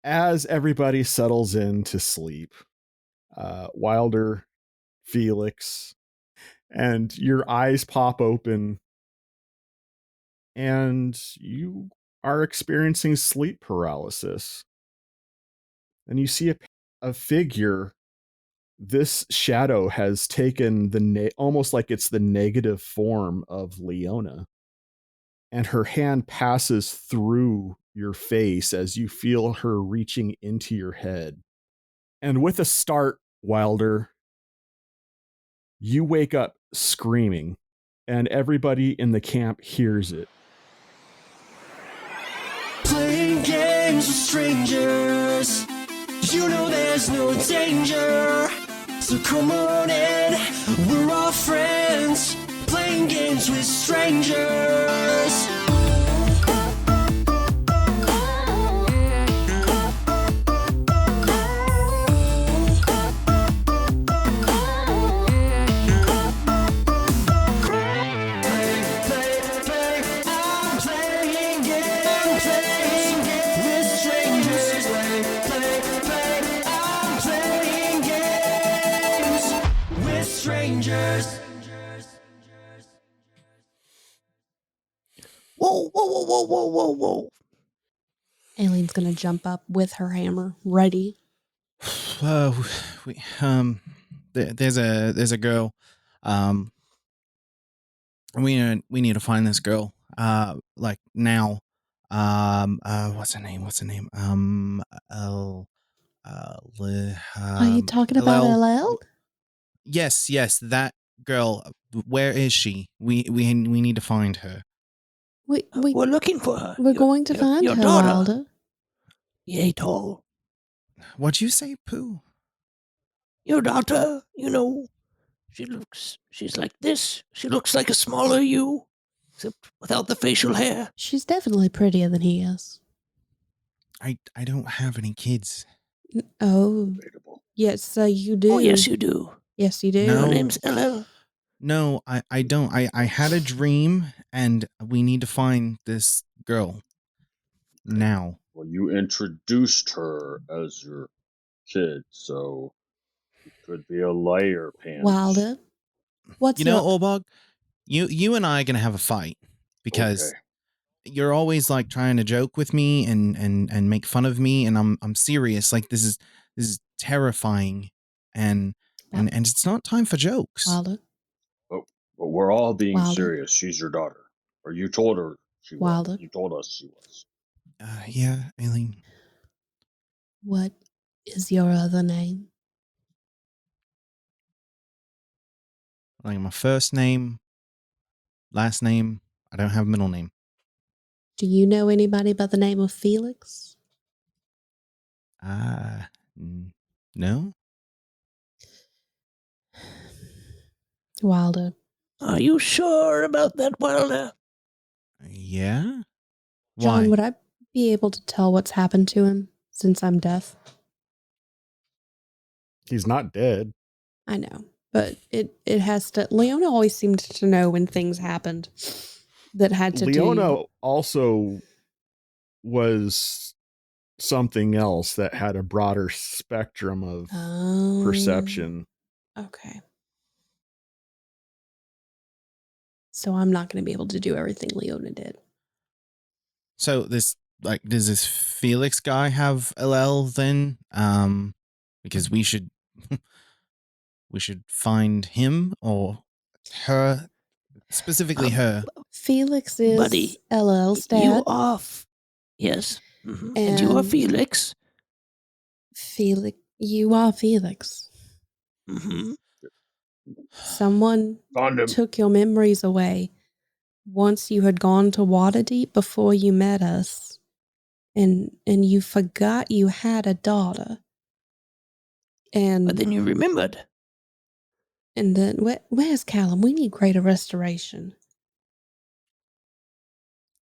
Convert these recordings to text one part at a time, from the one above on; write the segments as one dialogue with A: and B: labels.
A: as everybody settles in to sleep, Wilder, Felix, and your eyes pop open, and you are experiencing sleep paralysis. And you see a figure. This shadow has taken almost like it's the negative form of Leona. And her hand passes through your face as you feel her reaching into your head. And with a start, Wilder, you wake up screaming, and everybody in the camp hears it.
B: Playing games with strangers, you know there's no danger. So come on in, we're all friends, playing games with strangers.
C: Whoa.
D: Aileen's gonna jump up with her hammer, ready.
C: There's a girl. We need to find this girl. Like now. What's her name?
D: Are you talking about LL?
C: Yes, that girl. Where is she? We need to find her.
B: We're looking for her.
D: We're going to find
B: your
D: her,
B: daughter.
D: Wilder.
B: Yay tall.
C: What'd you say, Pooh?
B: Your daughter, you know, she's like this. She looks like a smaller you, except without the facial hair.
D: She's definitely prettier than he is.
C: I don't have any kids.
D: Oh. Yes, you do.
B: Oh, yes, you do.
D: Yes, you do.
C: No.
B: Her name's LL.
C: No, I don't. I had a dream, and we need to find this girl now.
E: Well, you introduced her as your kid, so it could be a liar, Pants.
D: Wilder, what's
C: Olbog? You and I are gonna have a fight because you're always like trying to joke with me and make fun of me, and I'm serious. Like this is terrifying, and it's not time for jokes.
D: Wilder.
E: But we're all being serious. She's your daughter, or you told her she was. You told us she was.
C: Yeah, Aileen.
D: What is your other name?
C: Like my first name, last name. I don't have a middle name.
D: Do you know anybody by the name of Felix?
C: No.
D: Wilder.
B: Are you sure about that, Wilder?
C: Yeah.
D: John,
C: Why?
D: would I be able to tell what's happened to him since I'm deaf?
A: He's not dead.
D: I know, but it has to. Leona always seemed to know when things happened that had to
A: Leona also was something else that had a broader spectrum of perception.
D: Okay. So I'm not going to be able to do everything Leona did.
C: So does this Felix guy have LL then? Because we should find him or her, specifically her.
D: Felix is
B: buddy,
D: LL's dad.
B: You are, yes, and you are Felix.
D: Felix, you are Felix.
B: Mm-hmm.
D: Someone took your memories away once you had gone to Waterdeep before you met us, and you forgot you had a daughter. But
B: then you remembered.
D: And then where's Callum? We need greater restoration.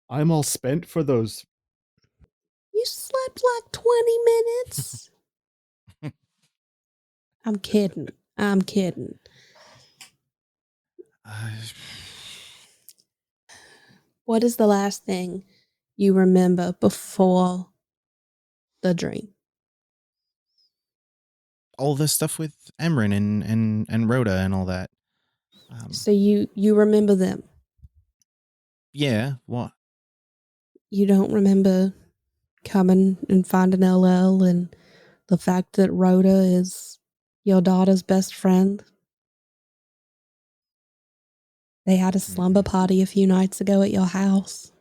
A: I'm all spent for those.
D: You slept like 20 minutes. I'm kidding. What is the last thing you remember before the dream.
C: All the stuff with Emran and Rhoda and all that.
D: So you remember them.
C: Yeah, what?
D: You don't remember coming and finding LL and the fact that Rhoda is your daughter's best friend. They had a slumber party a few nights ago at your house.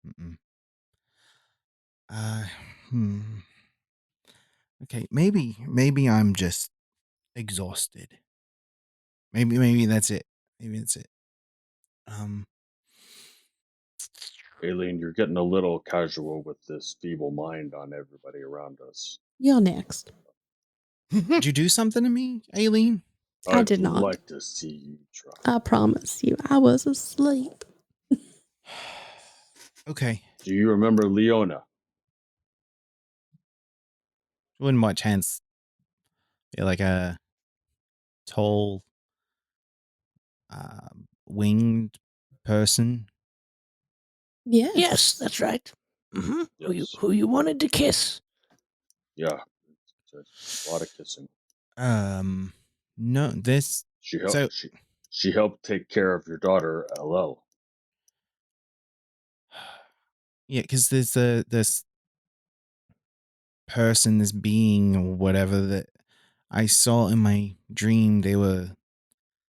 C: Mm-mm. Okay, maybe I'm just exhausted. Maybe that's it. Maybe that's it.
E: Aileen, you're getting a little casual with this feeble mind on everybody around us.
D: You're next.
C: Did you do something to me, Aileen?
D: I did not.
E: I'd like to see you try.
D: I promise you, I was asleep.
C: Okay.
E: Do you remember Leona?
C: Wouldn't by chance be like a tall, winged person?
D: Yes.
B: Yes, that's right. Mm-hmm.
E: Yes.
B: Who you wanted to kiss?
E: Yeah, it's a lot of kissing.
C: No, this.
E: She helped take care of your daughter, LL.
C: Yeah, because there's this person, this being or whatever that I saw in my dream. They were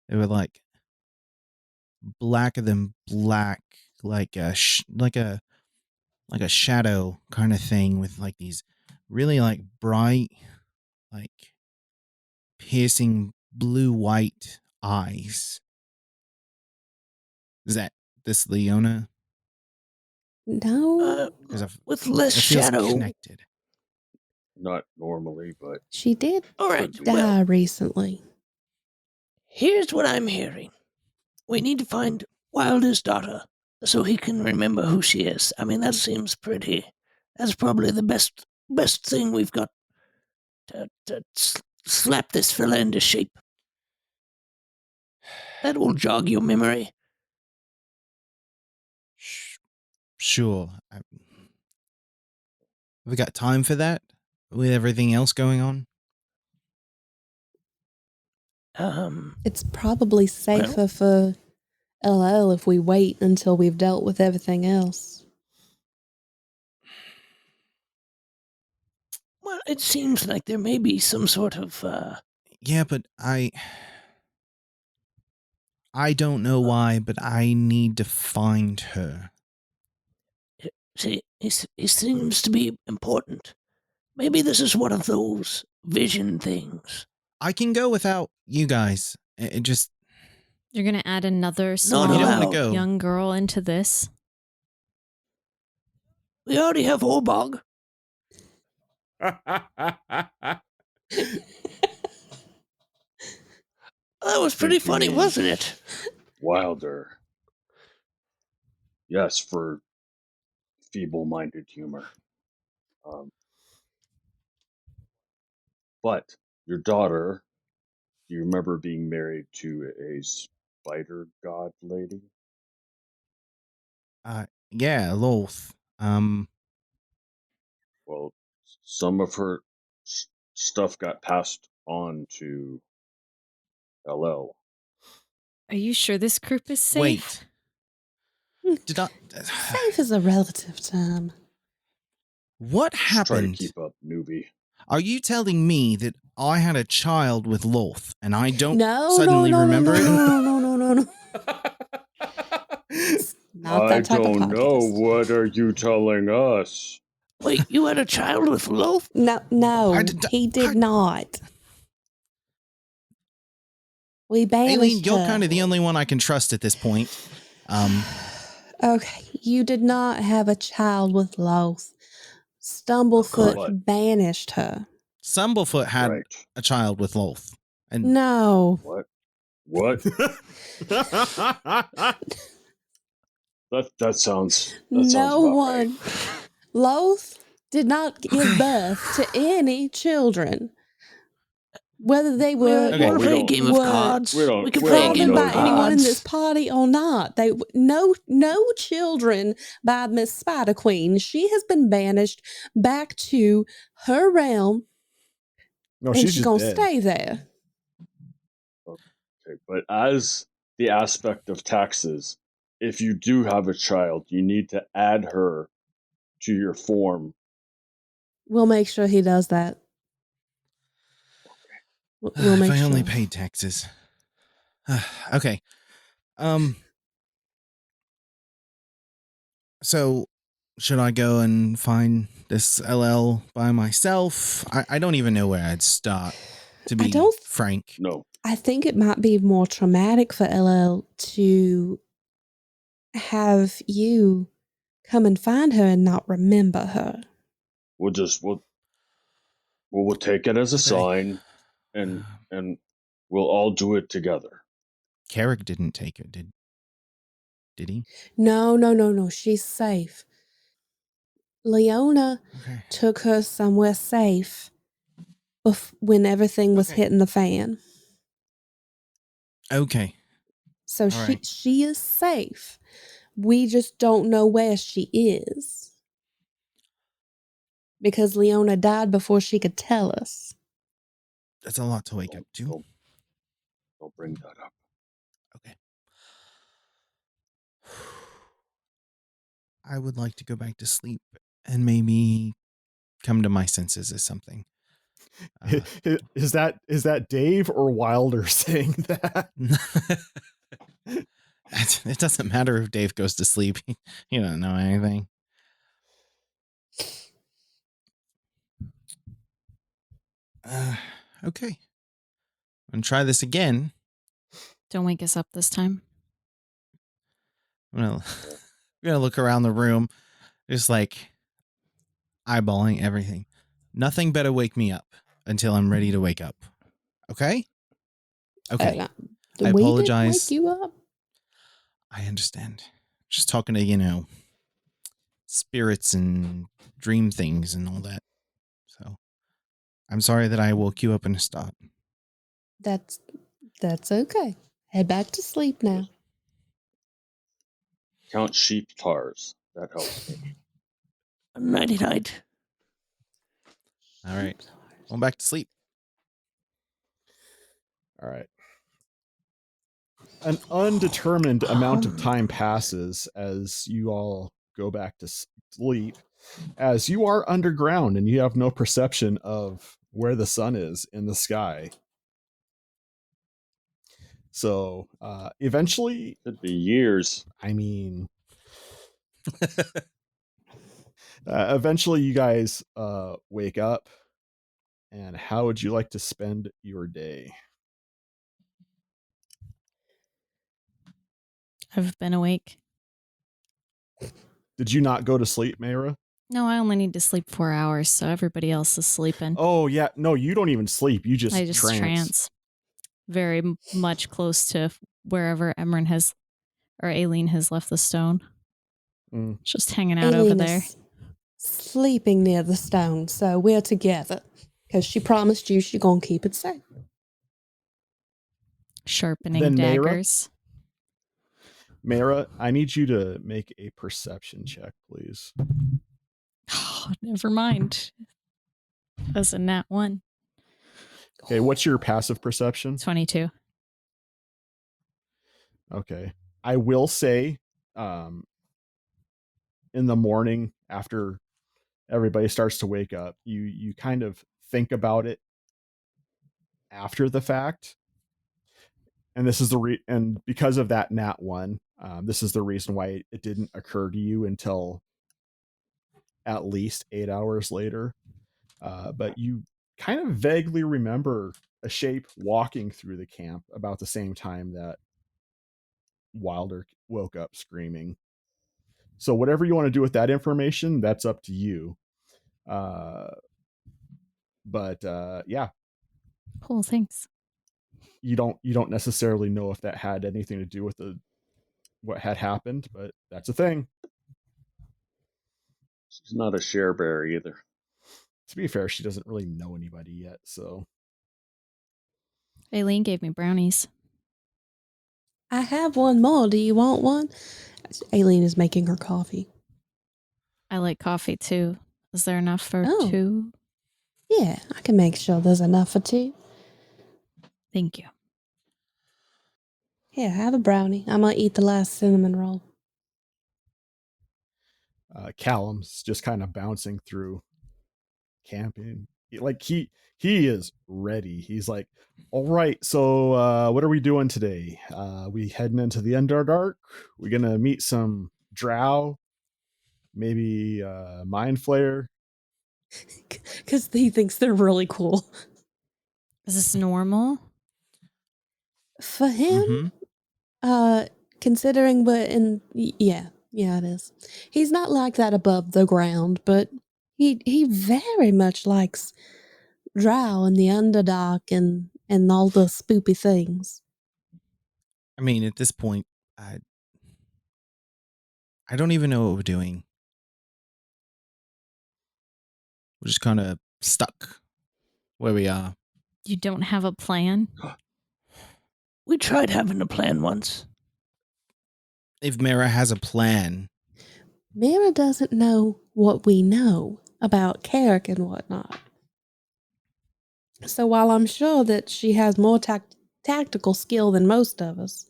C: like blacker than black, like a shadow kind of thing with like these really like bright, like piercing blue white eyes. Is that this Leona?
D: No.
B: With less
C: it feels
B: shadow.
C: Connected.
E: Not normally, but
D: She did
B: All right,
D: die recently.
B: Here's what I'm hearing. We need to find Wilder's daughter so he can remember who she is. I mean, that seems pretty. That's probably the best thing we've got to slap this fella into shape. That will jog your memory.
C: Sure. Have we got time for that with everything else going on?
D: It's probably safer for LL if we wait until we've dealt with everything else.
B: Well, it seems like there may be some sort of
C: Yeah, but I don't know why, but I need to find her.
B: See, he seems to be important. Maybe this is one of those vision things.
C: I can go without you guys. It just...
F: You're going to add another small young girl into this?
B: We already have Orbog.
E: That
B: was pretty funny, wasn't it?
E: Wilder. Yes, for feeble-minded humor. But your daughter, do you remember being married to a spider god lady?
C: Yeah, Lolth.
E: Well, some of her stuff got passed on to LL.
F: Are you sure this group is safe?
C: Wait. Did I...
D: Safe is a relative term.
C: What happened?
E: Try to keep up, newbie.
C: Are you telling me that I had a child with Lolth and I don't
D: No,
C: suddenly remember it?
D: No. Not that type of podcast.
E: I don't know. What are you telling us?
B: Wait, you had a child with Lolth?
D: No, he did not. We banished
C: Aileen, you're
D: her.
C: kind of the only one I can trust at this point.
D: Okay, you did not have a child with Lolth. Stumblefoot banished her.
C: Stumblefoot had a child with Lolth. And
D: no.
E: What? that sounds
D: no one.
E: Right.
D: Lolth did not give birth to any children. Whether they were
C: Okay.
B: Want to play a game of cards?
E: We
B: can
E: don't
B: play a game
D: by
B: of
D: anyone in this
B: cards.
D: party or not. They no children by Miss Spider Queen. She has been banished back to her realm,
A: No,
D: and
A: she's
D: she's
A: just
D: gonna
A: dead.
D: stay there.
E: Okay, but as the aspect of taxes, if you do have a child, you need to add her to your form.
D: We'll make sure he does that. We'll
C: If
D: make
C: I only
D: sure.
C: paid taxes. Okay. So should I go and find this LL by myself? I don't even know where I'd start, to be frank.
E: No.
D: I think it might be more traumatic for LL to have you come and find her and not remember her.
E: We'll take it as a
C: Okay.
E: sign, and we'll all do it together.
C: Carrick didn't take her, did he?
D: No. She's safe. Leona took her somewhere safe when everything was hitting the fan.
C: Okay.
D: So she is safe. We just don't know where she is. Because Leona died before she could tell us.
C: That's a lot to wake up to.
E: Don't bring that up.
C: Okay. I would like to go back to sleep and maybe come to my senses or something.
A: Is that Dave or Wilder saying that?
C: It doesn't matter if Dave goes to sleep. You don't know anything. Okay. I'm gonna try this again.
F: Don't wake us up this time.
C: I'm gonna look around the room, just like eyeballing everything. Nothing better wake me up until I'm ready to wake up. Okay? Okay. I apologize.
D: We didn't wake you up.
C: I understand. Just talking to, spirits and dream things and all that. So I'm sorry that I woke you up in a start.
D: That's okay. Head back to sleep now.
E: Count sheep tars. That helps me.
B: Nighty night.
C: All right. Going back to sleep.
A: All right. An undetermined amount of time passes as you all go back to sleep, as you are underground and you have no perception of where the sun is in the sky. So eventually,
E: Could be years.
A: I mean, eventually you guys wake up. And how would you like to spend your day?
F: I've been awake.
A: Did you not go to sleep, Mayra?
F: No, I only need to sleep 4 hours, so everybody else is sleeping.
A: Oh, yeah. No, you don't even sleep. You just
F: I just trance. Very much close to wherever Emran has, or Aileen has left the stone. Just hanging out over there.
D: Sleeping near the stone, so we're together. Because she promised you she's going to keep it safe.
F: Sharpening daggers.
A: Mayra, I need you to make a perception check, please.
F: Oh, never mind. That's a nat 1.
A: Okay, what's your passive perception?
F: 22.
A: Okay. I will say, in the morning after everybody starts to wake up, you kind of think about it after the fact. And this is and because of that nat 1, this is the reason why it didn't occur to you until at least 8 hours later. But you kind of vaguely remember a shape walking through the camp about the same time that Wilder woke up screaming. So whatever you want to do with that information, that's up to you. But yeah.
F: Cool, thanks.
A: You don't necessarily know if that had anything to do with what had happened, but that's a thing.
E: She's not a share bear either.
A: To be fair, she doesn't really know anybody yet, so
F: Aileen gave me brownies.
D: I have one more. Do you want one? Aileen is making her coffee.
F: I like coffee too. Is there enough for
D: Oh.
F: 2?
D: Yeah, I can make sure there's enough for 2.
F: Thank you.
D: Here, have a brownie. I'm gonna eat the last cinnamon roll.
A: Callum's just kind of bouncing through camping. He is ready. He's like, all right, so what are we doing today? We heading into the Underdark? We gonna meet some drow? Maybe Mind Flayer?
D: Because he thinks they're really cool.
F: Is this normal?
D: For him, considering yeah, it is. He's not like that above the ground, but he very much likes drow and the Underdark and all the spoopy things.
C: I mean, at this point, I don't even know what we're doing. We're just kind of stuck where we are.
F: You don't have a plan?
B: We tried having a plan once.
C: If Mira has a plan.
D: Mira doesn't know what we know about Carrick and whatnot. So while I'm sure that she has more tactical skill than most of us,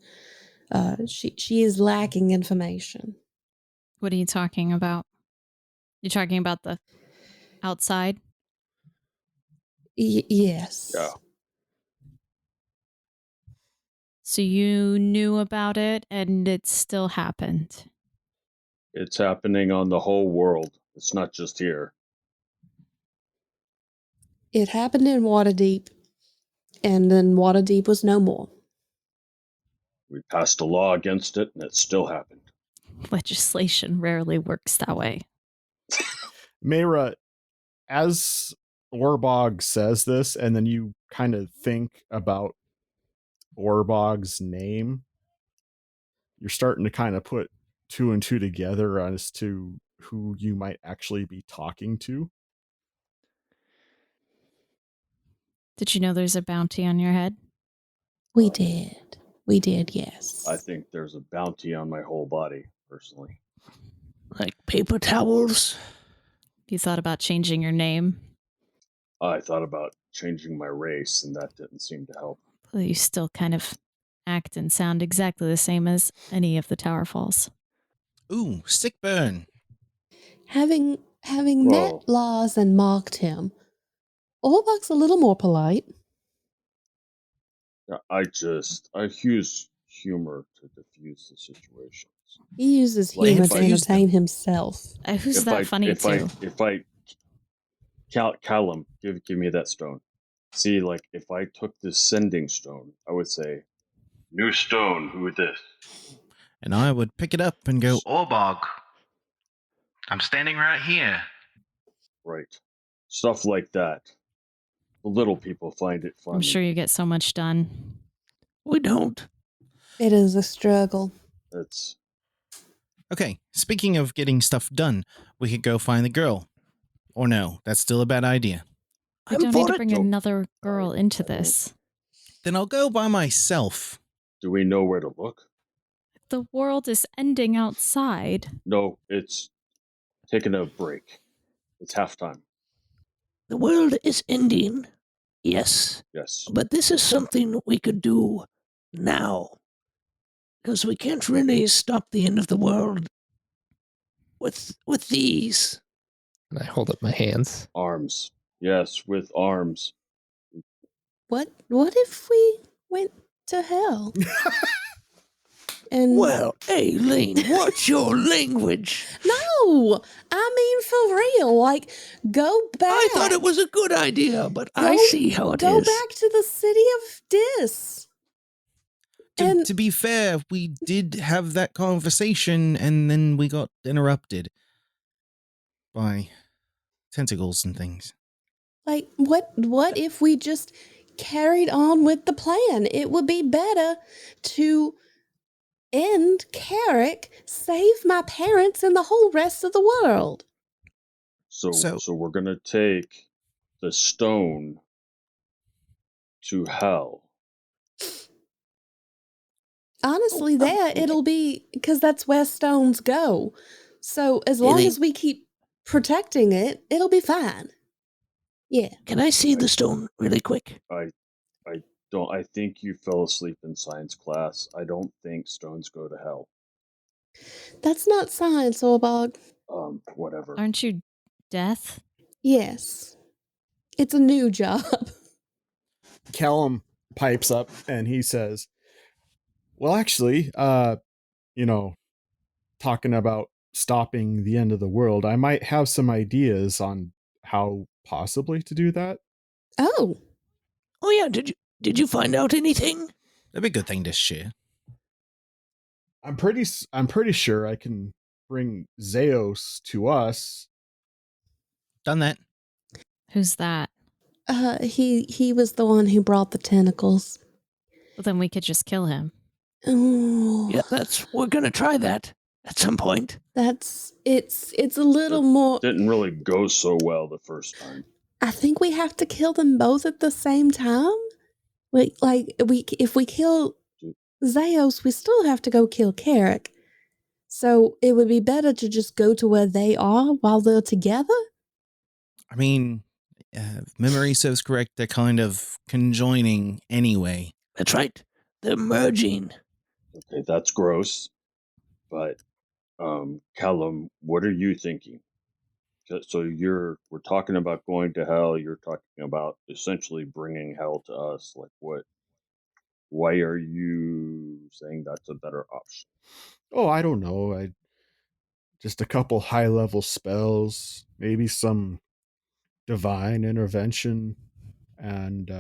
D: she is lacking information.
F: What are you talking about? You talking about the outside?
D: Yes.
E: Yeah.
F: So you knew about it and it still happened?
E: It's happening on the whole world. It's not just here.
D: It happened in Waterdeep, and then Waterdeep was no more.
E: We passed a law against it, and it still happened.
F: Legislation rarely works that way.
A: Mayra, as Orbog says this, and then you kind of think about Orbog's name, you're starting to kind of put 2 and 2 together as to who you might actually be talking to.
F: Did you know there's a bounty on your head?
D: We did. We did, yes.
E: I think there's a bounty on my whole body, personally.
B: Like paper towels?
F: You thought about changing your name?
E: I thought about changing my race, and that didn't seem to help.
F: Well, you still kind of act and sound exactly the same as any of the Towerfalls.
C: Ooh, sick burn.
D: Having met Lars and mocked him, Orbog's a little more polite.
E: I use humor to diffuse the situations.
D: He uses humor to entertain himself.
F: Who's that funny too?
E: Callum, give me that stone. See, like, if I took this sending stone, I would say, new stone, who is this?
C: And I would pick it up and go, Orbog, I'm standing right here.
E: Right. Stuff like that. The little people find it funny.
F: I'm sure you get so much done.
B: We don't.
D: It is a struggle.
E: It's...
C: Okay, speaking of getting stuff done, we could go find the girl. Or no, that's still a bad idea.
F: We don't need to bring another girl into this.
C: Then I'll go by myself.
E: Do we know where to look?
F: The world is ending outside.
E: No, it's taking a break. It's halftime.
B: The world is ending. Yes.
E: Yes.
B: But this is something we could do now. Because we can't really stop the end of the world with these.
G: And I hold up my hands.
E: Arms. Yes, with arms.
D: What if we went to hell? And
B: well, Aileen, what's your language?
D: No, I mean for real. Like, go back.
B: I thought it was a good idea, but I see how it is.
D: Go back to the city of Dis.
C: To be fair, we did have that conversation, and then we got interrupted by tentacles and things.
D: Like, what if we just carried on with the plan? It would be better to end Carrick, save my parents and the whole rest of the world.
E: So we're going to take the stone to hell.
D: Honestly, it'll be because that's where stones go. So as long as we keep protecting it, it'll be fine. Yeah.
B: Can I see the stone really quick?
E: I don't. I think you fell asleep in science class. I don't think stones go to hell.
D: That's not science, Orbog.
E: Whatever.
F: Aren't you death?
D: Yes. It's a new job.
A: Callum pipes up and he says, well, actually, talking about stopping the end of the world, I might have some ideas on how possibly to do that.
D: Oh.
B: Oh yeah, did you find out anything?
C: That'd be a good thing to share.
A: I'm pretty sure I can bring Zeos to us.
C: Done that.
F: Who's that?
D: He was the one who brought the tentacles.
F: Well, then we could just kill him.
D: Oh.
B: Yeah, we're gonna try that at some point.
D: It's a little more.
E: Didn't really go so well the first time.
D: I think we have to kill them both at the same time. If we kill Zeos, we still have to go kill Carrick. So it would be better to just go to where they are while they're together.
C: I mean, if memory serves correct, they're kind of conjoining anyway.
B: That's right. They're merging.
E: Okay, that's gross. But, Callum, what are you thinking? So we're talking about going to hell. You're talking about essentially bringing hell to us. Like what? Why are you saying that's a better option?
A: Oh, I don't know. Just a couple high-level spells, maybe some divine intervention, and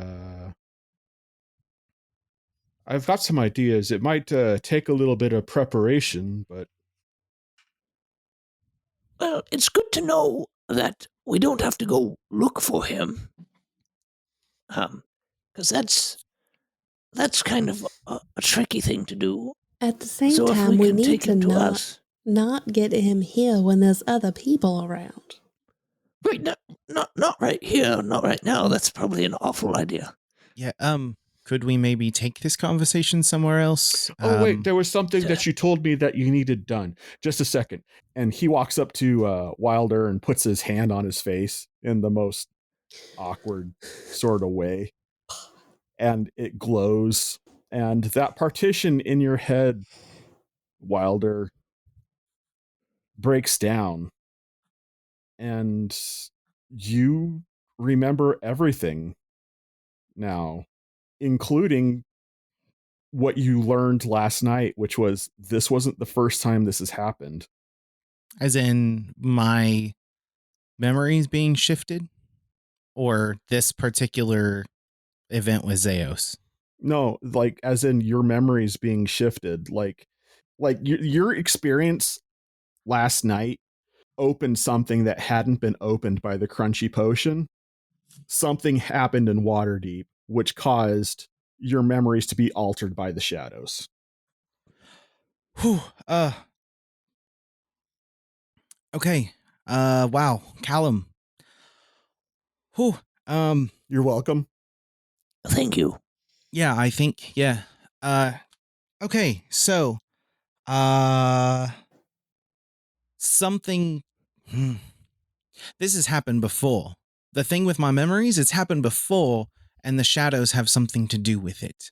A: I've got some ideas. It might take a little bit of preparation, but
B: Well, it's good to know that we don't have to go look for him. Because that's kind of a tricky thing to do.
D: At the same time, we need to not get him here when there's other people around.
B: Right, not right here, not right now. That's probably an awful idea.
C: Yeah, could we maybe take this conversation somewhere else?
A: Oh, wait, there was something that you told me that you needed done. Just a second. And he walks up to Wilder and puts his hand on his face in the most awkward sort of way. And it glows. And that partition in your head, Wilder, breaks down. And you remember everything now, including what you learned last night, which was this wasn't the first time this has happened.
C: As in my memories being shifted? Or this particular event with Zeos?
A: No, like as in your memories being shifted. Like your experience last night opened something that hadn't been opened by the crunchy potion. Something happened in Waterdeep, which caused your memories to be altered by the shadows.
C: Whew, okay. Wow. Callum. Whew,
A: you're welcome.
B: Thank you.
C: Yeah, I think, yeah. Okay, so, something, this has happened before. The thing with my memories, it's happened before, and the shadows have something to do with it.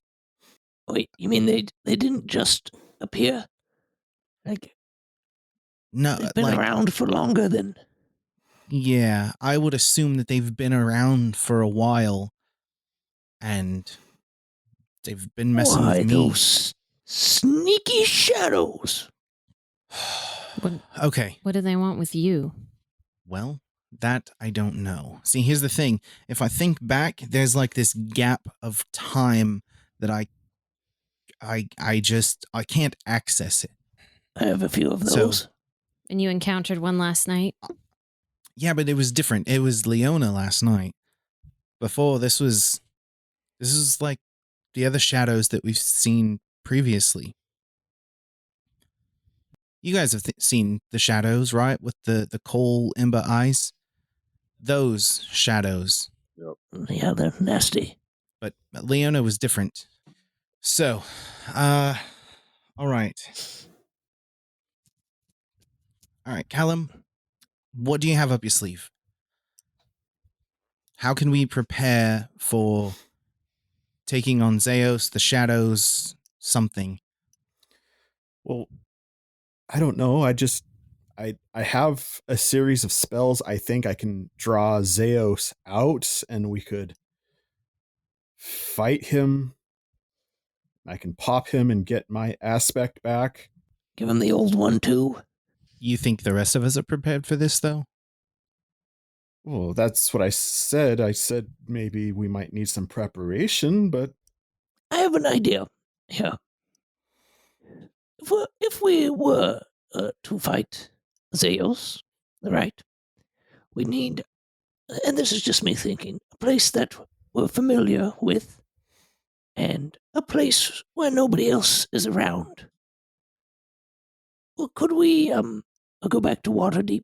B: Wait, you mean they didn't just appear? Like,
C: no,
B: they've been around for longer than...
C: Yeah, I would assume that they've been around for a while, and they've been messing with me.
B: Those sneaky shadows.
C: Okay.
F: What do they want with you?
C: Well, that I don't know. See, here's the thing. If I think back, there's like this gap of time that I can't access it.
B: I have a few of those.
C: So,
F: and you encountered one last night?
C: Yeah, but it was different. It was Leona last night. Before, this was like the other shadows that we've seen previously. You guys have seen the shadows, right? With the coal ember eyes? Those shadows.
E: Yep.
B: Yeah, they're nasty.
C: But Leona was different. So, All right. All right, Callum, what do you have up your sleeve? How can we prepare for taking on Zeos, the shadows, something?
A: Well, I don't know. I have a series of spells. I think I can draw Zeos out and we could fight him. I can pop him and get my aspect back.
B: Give him the old one, too.
C: You think the rest of us are prepared for this, though?
A: Well, that's what I said. I said maybe we might need some preparation, but
B: I have an idea. Yeah. If we were to fight Zeus, right, we need, and this is just me thinking, a place that we're familiar with and a place where nobody else is around. Well, could we go back to Waterdeep?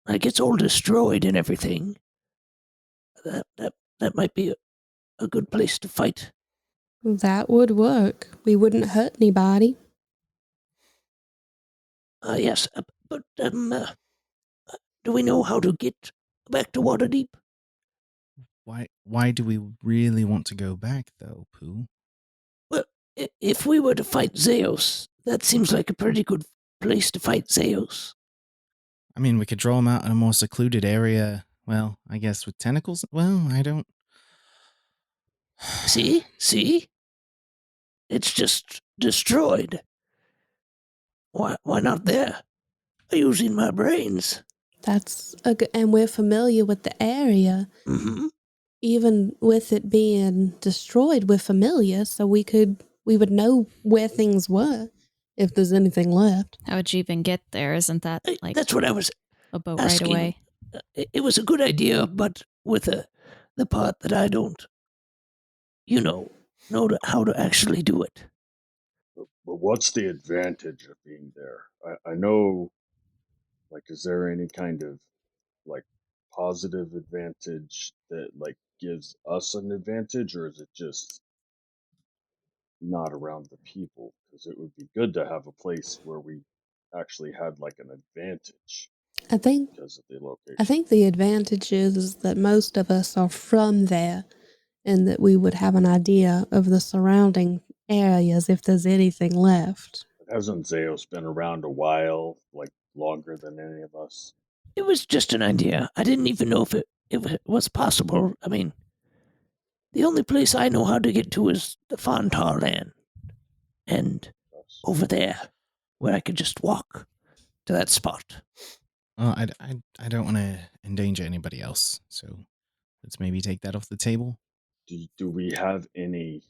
B: Like, it's all destroyed and everything. That might be a good place to fight.
D: That would work. We wouldn't hurt anybody.
B: Yes, but do we know how to get back to Waterdeep?
C: Why do we really want to go back, though, Pooh?
B: Well, if we were to fight Zeus, that seems like a pretty good place to fight Zeus.
C: I mean, we could draw him out in a more secluded area. Well, I guess with tentacles? Well, I don't...
B: See? It's just destroyed. Why not there? I'm using my brains.
D: That's a good, and we're familiar with the area.
B: Mm-hmm.
D: Even with it being destroyed, we're familiar, so we would know where things were if there's anything left.
F: How would you even get there? Isn't that like
B: That's what I was
F: a boat
B: asking.
F: right away?
B: It was a good idea, but with the part that I don't, know how to actually do it.
E: But what's the advantage of being there? I know, like, is there any kind of like positive advantage that like gives us an advantage, or is it just not around the people? Because it would be good to have a place where we actually had like an advantage
D: I think
E: because of the location.
D: I think the advantage is that most of us are from there and that we would have an idea of the surrounding areas if there's anything left.
E: Hasn't Zeus been around a while, like longer than any of us?
B: It was just an idea. I didn't even know if it was possible. I mean, the only place I know how to get to is the Fontar land. And over there, where I could just walk to that spot.
C: Well, I don't want to endanger anybody else, so let's maybe take that off the table.
E: Do we have any?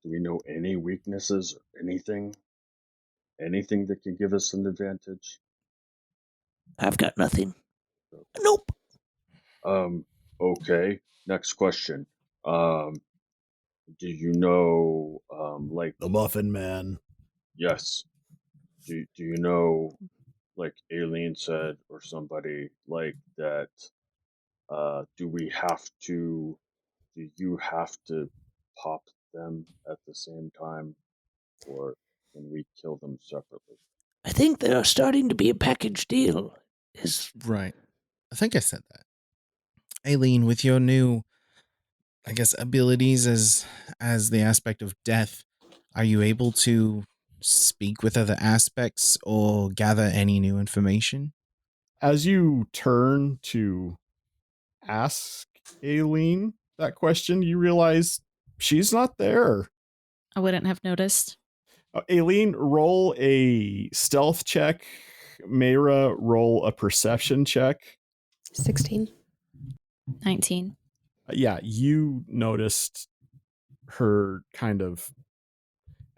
E: Do we know any weaknesses or anything? Anything that can give us an advantage?
B: I've got nothing. Nope.
E: Okay. Next question. Do you know, like
A: the Muffin Man.
E: Yes. Do you know, like Aileen said, or somebody like that? Do you have to pop them at the same time, or can we kill them separately?
B: I think they are starting to be a package deal.
C: Right. I think I said that. Aileen, with your new, I guess, abilities as the aspect of death, are you able to speak with other aspects or gather any new information?
A: As you turn to ask Aileen that question, you realize she's not there.
F: I wouldn't have noticed.
A: Aileen, roll a stealth check. Mayra, roll a perception check.
D: 16.
F: 19.
A: Yeah, you noticed her kind of,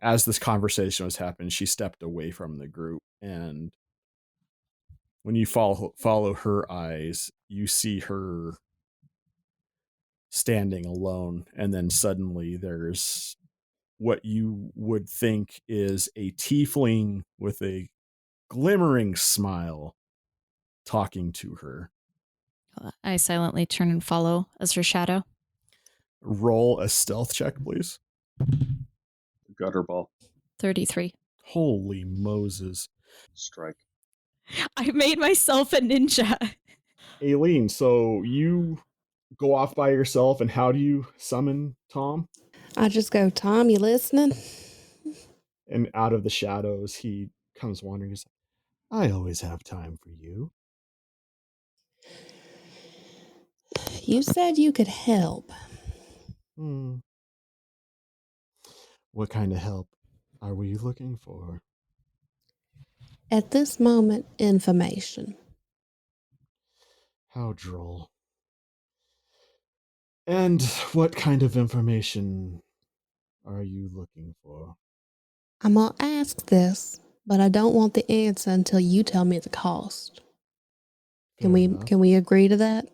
A: as this conversation was happening, she stepped away from the group, and when you follow her eyes, you see her standing alone, and then suddenly there's what you would think is a tiefling with a glimmering smile talking to her.
F: I silently turn and follow as her shadow.
A: Roll a stealth check, please.
E: gutter ball.
F: 33.
A: Holy Moses.
E: Strike.
F: I made myself a ninja.
A: Aileen, so you go off by yourself, and how do you summon Tom?
D: I just go, Tom, you listening?
A: And out of the shadows, he comes wandering. He's like, I always have time for you.
D: You said you could help.
A: What kind of help are we looking for?
D: At this moment, information.
A: How droll. And what kind of information are you looking for?
D: I'm going to ask this, but I don't want the answer until you tell me the cost.
A: Fair enough.
D: Can we agree to that?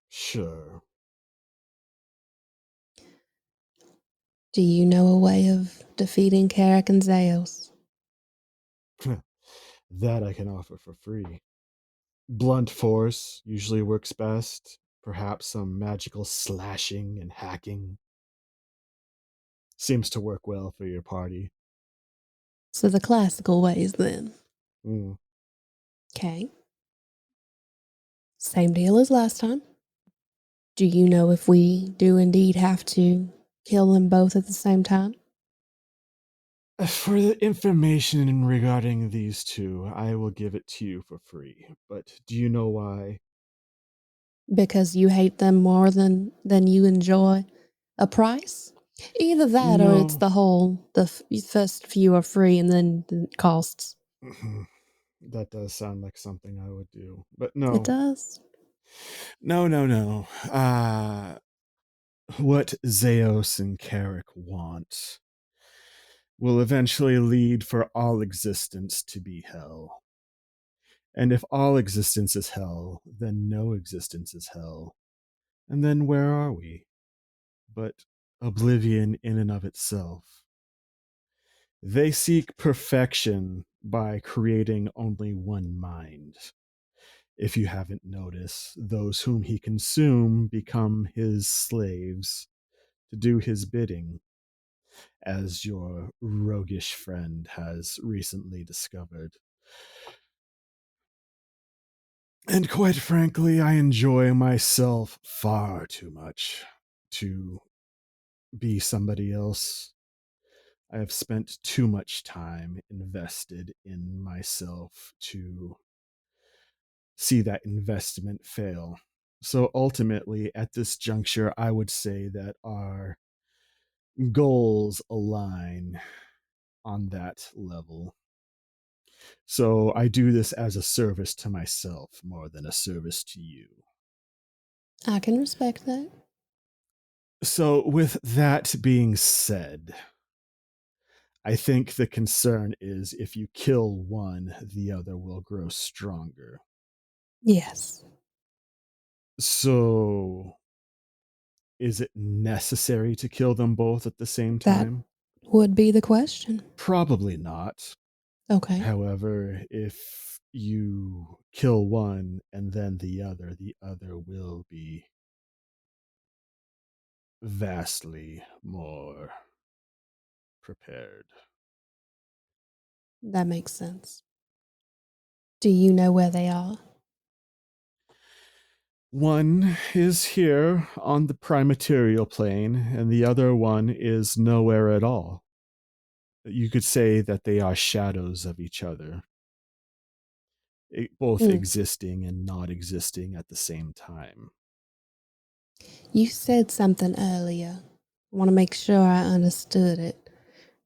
A: Sure.
D: Do you know a way of defeating Carrick and Zeos?
A: That I can offer for free. Blunt force usually works best. Perhaps some magical slashing and hacking. Seems to work well for your party.
D: So the classical ways then.
A: Mm.
D: Okay. Same deal as last time. Do you know if we do indeed have to kill them both at the same time?
A: For the information regarding these two, I will give it to you for free. But do you know why?
D: Because you hate them more than you enjoy a price? Either that or it's
A: No.
D: the first few are free and then the costs.
A: That does sound like something I would do. But
D: It
A: no.
D: does?
A: No. What Zeos and Carrick want will eventually lead for all existence to be hell. And if all existence is hell, then no existence is hell. And then where are we? But oblivion in and of itself. They seek perfection by creating only one mind. If you haven't noticed, those whom he consume become his slaves to do his bidding, as your roguish friend has recently discovered. And quite frankly, I enjoy myself far too much to be somebody else. I have spent too much time invested in myself to see that investment fail. So ultimately, at this juncture, I would say that our goals align on that level. So I do this as a service to myself more than a service to you.
D: I can respect that.
A: So, with that being said, I think the concern is if you kill one, the other will grow stronger.
D: Yes.
A: So, is it necessary to kill them both at the same time?
D: That would be the question.
A: Probably not.
D: Okay.
A: However, if you kill one and then the other will be vastly more prepared.
D: That makes sense. Do you know where they are?
A: One is here on the primaterial plane, and the other one is nowhere at all. You could say that they are shadows of each other, both existing and not existing at the same time.
D: You said something earlier. I want to make sure I understood it.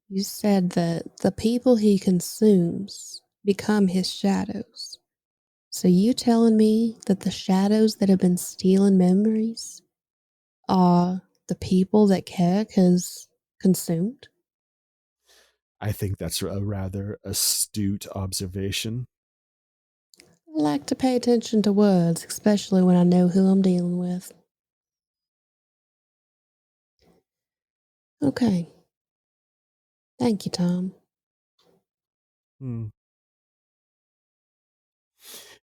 D: You said that the people he consumes become his shadows. So you telling me that the shadows that have been stealing memories are the people that Carrick has consumed?
A: I think that's a rather astute observation.
D: I like to pay attention to words, especially when I know who I'm dealing with. Okay. Thank you, Tom.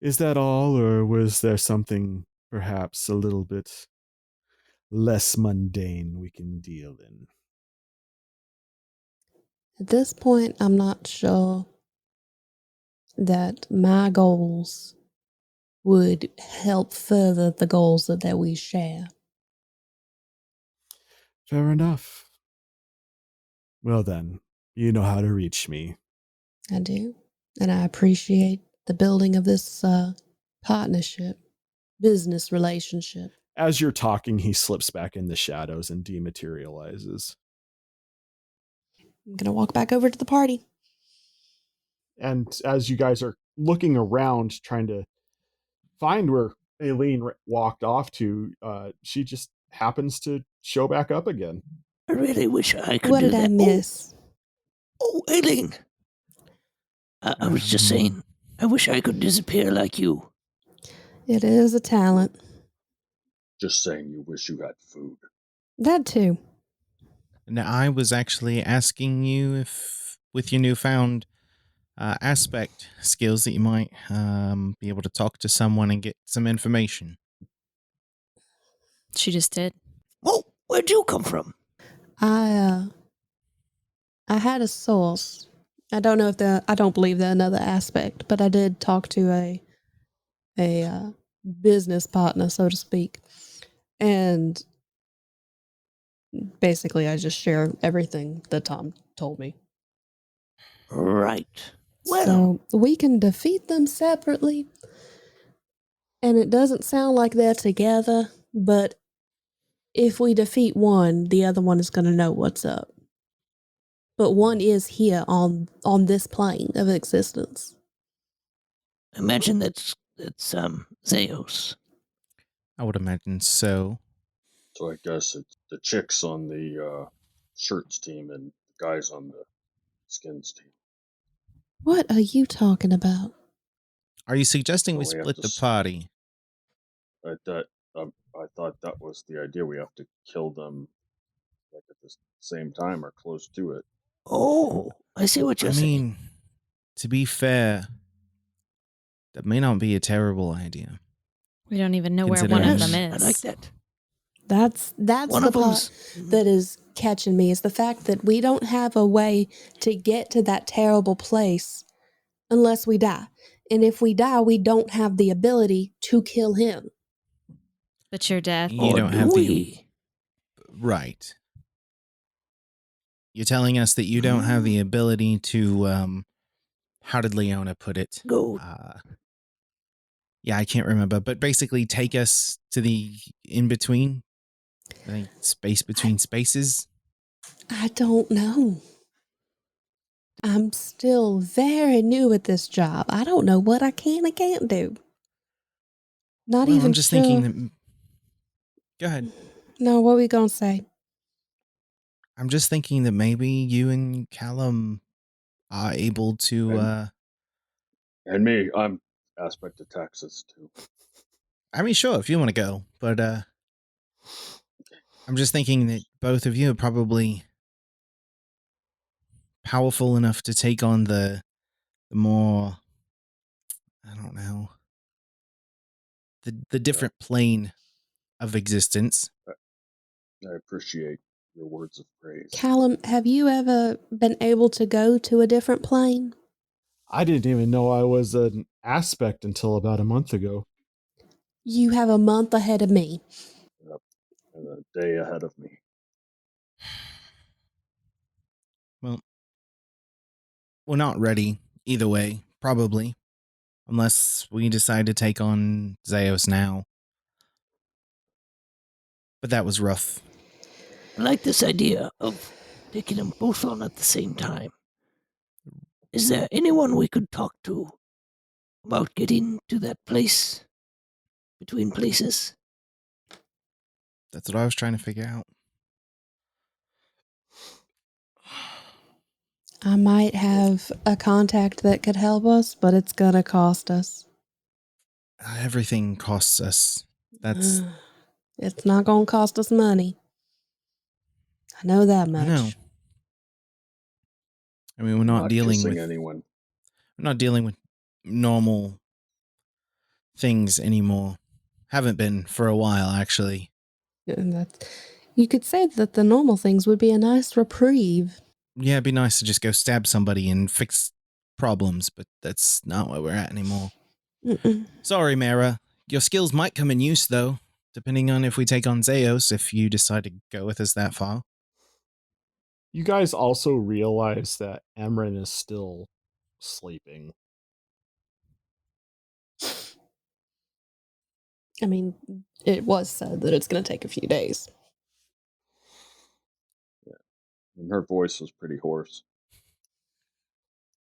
A: Is that all, or was there something perhaps a little bit less mundane we can deal in?
D: At this point, I'm not sure that my goals would help further the goals that we share.
A: Fair enough. Well then, you know how to reach me.
D: I do. And I appreciate the building of this partnership, business relationship.
A: As you're talking, he slips back in the shadows and dematerializes.
D: I'm going to walk back over to the party.
A: And as you guys are looking around, trying to find where Aileen walked off to, she just happens to show back up again.
B: I really wish I could
D: What
B: do
D: did
B: that.
D: I miss?
B: Oh, Aileen! I was just saying, I wish I could disappear like you.
D: It is a talent.
E: Just saying you wish you had food.
D: That too.
C: Now, I was actually asking you if, with your newfound aspect skills, that you might be able to talk to someone and get some information.
F: She just did.
B: Oh, where'd you come from?
D: I had a source. I don't know if I don't believe that another aspect, but I did talk to a business partner, so to speak. And basically, I just share everything that Tom told me.
B: Right. Well,
D: so we can defeat them separately. And it doesn't sound like they're together, but if we defeat one, the other one is going to know what's up. But one is here on this plane of existence.
B: imagine that's Zeus.
C: I would imagine so.
E: So I guess it's the chicks on the shirts team and the guys on the skins team.
D: What are you talking about?
C: Are you suggesting
E: So
C: we
E: we have
C: split
E: to
C: the party?
E: I thought that was the idea. We have to kill them like at the same time or close to it.
B: Oh, I see what you're saying.
C: I mean, to be fair, that may not be a terrible idea.
F: We don't even know where one of them is.
B: I like that.
D: That's
B: One
D: the
B: of
D: part that is catching me, is the fact that we don't have a way to get to that terrible place unless we die. And if we die, we don't have the ability to kill him.
F: But you're dead.
C: You don't have
B: the
C: right. You're telling us that you don't have the ability to, how did Leona put it?
B: Go.
C: Yeah, I can't remember, but basically take us to the in-between, like space between spaces.
D: I don't know. I'm still very new at this job. I don't know what I can and can't do. Not even
C: I'm just
D: sure.
C: thinking that. Go ahead.
D: No, what were we going to say?
C: I'm just thinking that maybe you and Callum are able to.
E: And me, I'm aspect of Texas too.
C: I mean, sure, if you want to go, but I'm just thinking that both of you are probably powerful enough to take on the more, I don't know, the different plane of existence.
E: I appreciate your words of praise.
D: Callum, have you ever been able to go to a different plane?
A: I didn't even know I was an aspect until about a month ago.
D: You have a month ahead of me.
E: Yep. And a day ahead of me.
C: Well, we're not ready either way, probably, unless we decide to take on Zeus now. But that was rough.
B: I like this idea of taking them both on at the same time. Is there anyone we could talk to about getting to that place between places?
C: That's what I was trying to figure out.
D: I might have a contact that could help us, but it's gonna cost us.
C: Everything costs us. That's.
D: It's not gonna cost us money. I know that much.
C: I know. I mean, we're not dealing with
E: anyone.
C: We're not dealing with normal things anymore. Haven't been for a while, actually.
D: And you could say that the normal things would be a nice reprieve.
C: Yeah, it'd be nice to just go stab somebody and fix problems, but that's not where we're at anymore. Sorry, Mara. Your skills might come in use, though, depending on if we take on Zeos, if you decide to go with us that far.
A: You guys also realize that Emran is still sleeping.
D: I mean, it was said that it's going to take a few days.
E: Yeah. And her voice was pretty hoarse.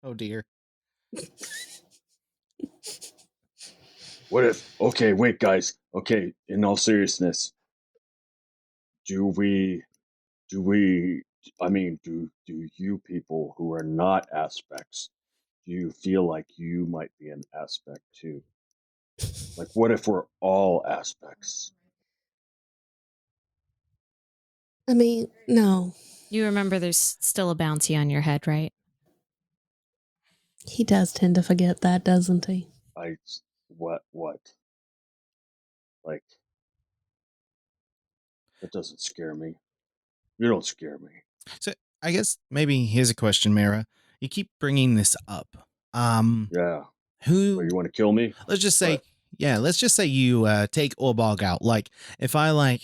C: Oh, dear.
E: What if... Okay, wait, guys. Okay, in all seriousness, do you people who are not aspects, do you feel like you might be an aspect too? Like, what if we're all aspects?
D: I mean, no.
F: You remember there's still a bounty on your head, right?
D: He does tend to forget that, doesn't he?
E: What? Like, that doesn't scare me. You don't scare me.
C: So I guess maybe here's a question, Mara. You keep bringing this up.
E: Yeah.
C: Who?
E: Well, you want to kill me?
C: Let's just say, let's just say you take Orbog out. Like, if I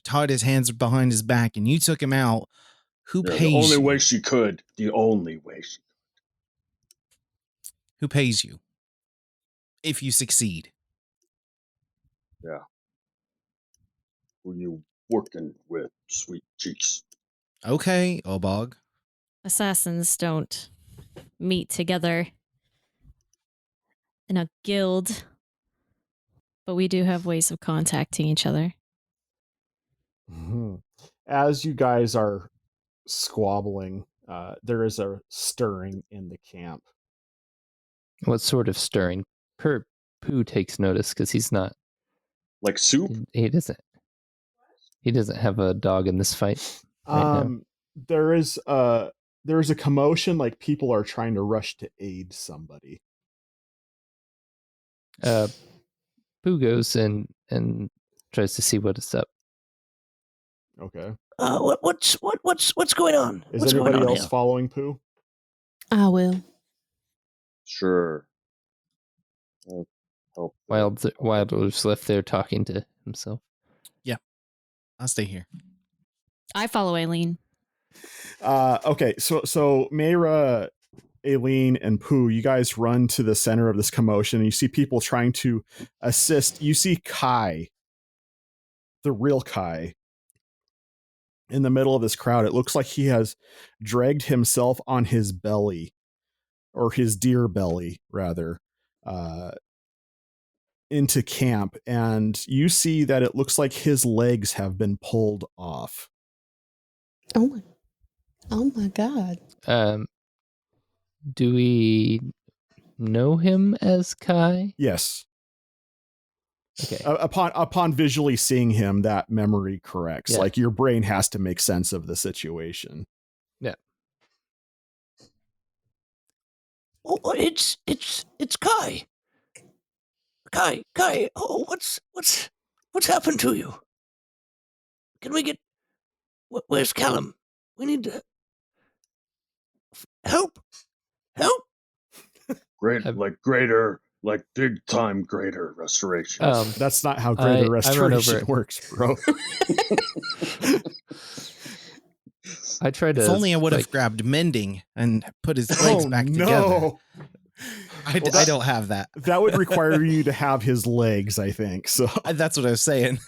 C: tied his hands behind his back and you took him out, who pays
E: the only
C: you?
E: way she could. The only way she could.
C: Who pays you? If you succeed.
E: Yeah. Who you working with, sweet cheeks?
C: Okay, Orbog.
F: Assassins don't meet together in a guild, but we do have ways of contacting each other.
A: As you guys are squabbling, there is a stirring in the camp.
G: What sort of stirring? Pooh takes notice because he's not
E: like soup.
G: He doesn't have a dog in this fight. Right now.
A: There is a commotion, like people are trying to rush to aid somebody.
G: Pooh goes and tries to see what is up.
A: Okay.
H: What's going on?
A: Is
H: what's
A: anybody
H: going on
A: else
H: here?
A: following Pooh?
D: I will.
E: Sure.
G: Wilder's left there talking to himself.
C: Yeah, I'll stay here.
F: I follow Aileen.
A: Okay, so Mayra, Aileen, and Pooh, you guys run to the center of this commotion, and you see people trying to assist. You see Kai, the real Kai, in the middle of this crowd. It looks like he has dragged himself on his belly, or his deer belly, rather, into camp, and you see that it looks like his legs have been pulled off.
D: Oh my God.
G: Do we know him as Kai?
A: Yes.
G: Okay.
A: Upon visually seeing him, that memory corrects.
G: Yeah.
A: Like, your brain has to make sense of the situation.
G: Yeah.
H: Oh, it's Kai. Kai. Oh, what's happened to you? Can we get? Where's Callum? We need to help.
E: Greater, like big time greater restoration.
A: That's not how greater restoration works, bro.
G: I tried to.
C: If only I would have grabbed mending and put his legs back together. I don't have that.
A: That would require you to have his legs, I think. So
C: that's what I was saying.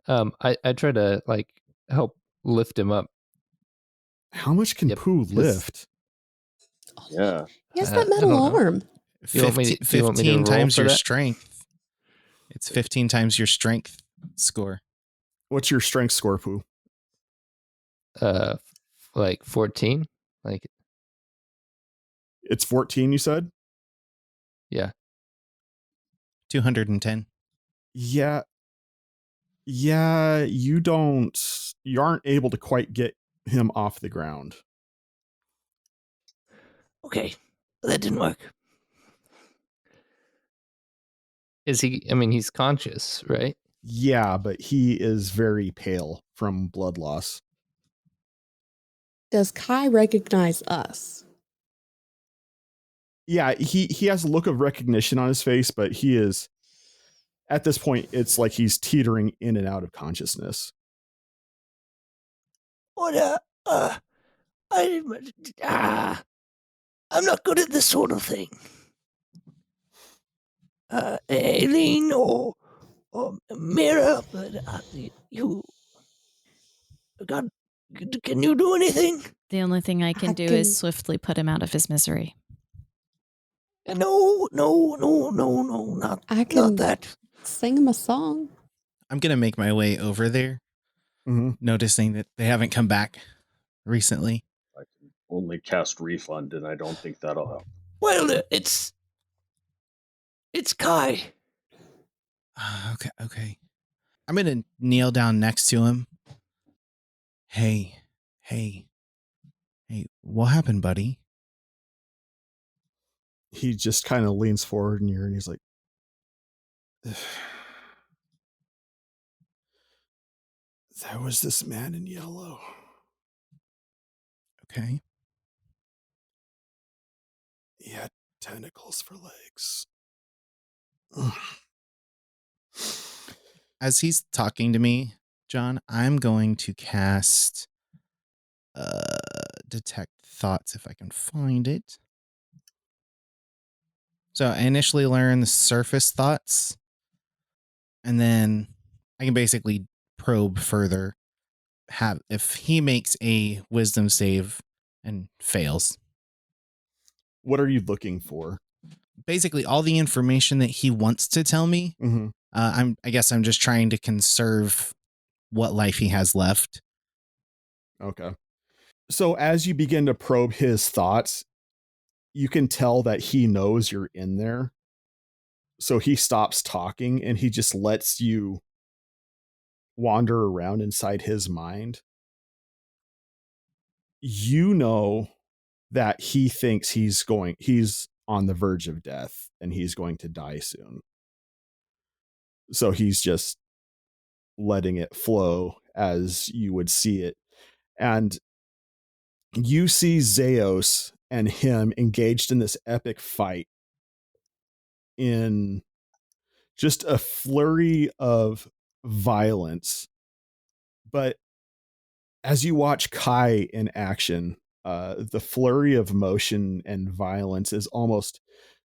G: I try to help lift him up.
A: How much can Pooh lift?
E: Yeah.
D: He has that metal arm.
C: 15 times your strength. It's 15 times your strength score.
A: What's your strength score, Pooh?
G: 14.
A: It's 14, you said?
G: Yeah.
C: 210.
A: Yeah, you aren't able to quite get him off the ground.
H: Okay, that didn't work.
G: Is he? I mean, he's conscious, right?
A: Yeah, but he is very pale from blood loss.
D: Does Kai recognize us?
A: Yeah, he has a look of recognition on his face, but he is, at this point, it's like he's teetering in and out of consciousness.
H: What, I'm not good at this sort of thing. Aileen or Mira, but you, God, can you do anything?
F: The only thing I can do is swiftly put him out of his misery.
H: No, not that.
D: Sing him a song.
C: I'm going to make my way over there, noticing that they haven't come back recently.
E: I can only cast refund, and I don't think that'll help.
H: Well, it's Kai.
C: Okay. I'm going to kneel down next to him. Hey, what happened, buddy?
A: He just kind of leans forward in your ear and he's like, there was this man in yellow.
C: Okay.
A: He had tentacles for legs.
C: As he's talking to me, John, I'm going to cast detect thoughts if I can find it. So I initially learn the surface thoughts, and then I can basically probe further. If he makes a wisdom save and fails.
A: What are you looking for?
C: Basically all the information that he wants to tell me.
A: Mm-hmm.
C: I guess I'm just trying to conserve what life he has left.
A: Okay. So as you begin to probe his thoughts, you can tell that he knows you're in there. So he stops talking and he just lets you wander around inside his mind. You know that he thinks he's on the verge of death and he's going to die soon. So he's just letting it flow as you would see it. And you see Zeos and him engaged in this epic fight in just a flurry of violence. But as you watch Kai in action, the flurry of motion and violence is almost